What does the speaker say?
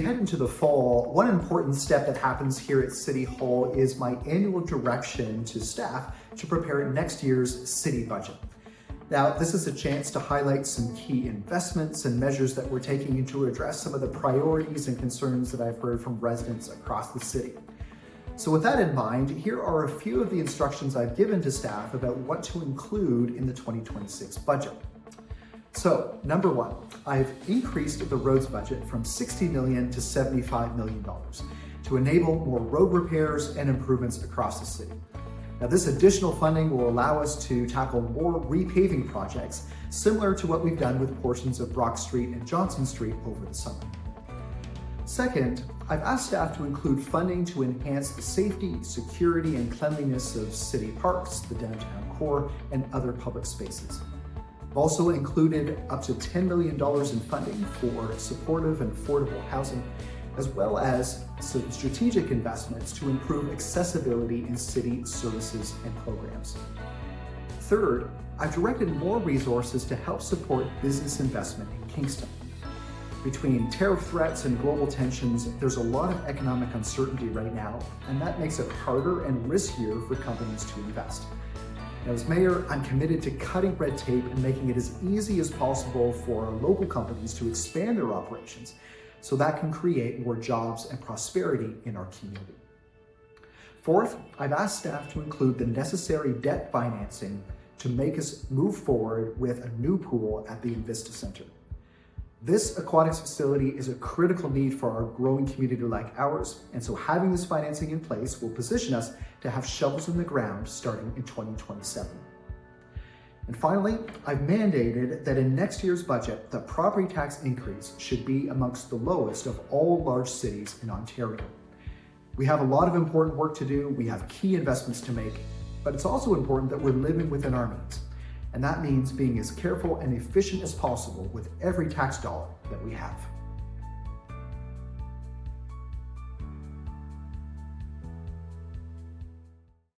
head into the fall, one important step that happens here at City Hall is my annual direction to staff to prepare next year's city budget. Now, this is a chance to highlight some key investments and measures that we're taking to address some of the priorities and concerns that I've heard from residents across the city. So with that in mind, here are a few of the instructions I've given to staff about what to include in the 2026 budget. So, number one, I've increased the roads budget from $60 million to $75 million to enable more road repairs and improvements across the city. Now, this additional funding will allow us to tackle more repaving projects, similar to what we've done with portions of Brock Street and Johnson Street over the summer. Second, I've asked staff to include funding to enhance the safety, security, and cleanliness of city parks, the downtown core, and other public spaces. I've also included up to $10 million in funding for supportive and affordable housing, as well as some strategic investments to improve accessibility in city services and programs. Third, I've directed more resources to help support business investment in Kingston. Between tariff threats and global tensions, there's a lot of economic uncertainty right now, and that makes it harder and riskier for companies to invest. As mayor, I'm committed to cutting red tape and making it as easy as possible for local companies to expand their operations so that can create more jobs and prosperity in our community. Fourth, I've asked staff to include the necessary debt financing to make us move forward with a new pool at the Invista Center. This aquatics facility is a critical need for our growing community like ours, and so having this financing in place will position us to have shovels in the ground starting in 2027. And finally, I've mandated that in next year's budget, the property tax increase should be amongst the lowest of all large cities in Ontario. We have a lot of important work to do, we have key investments to make, but it's also important that we're living within our means. And that means being as careful and efficient as possible with every tax dollar that we have.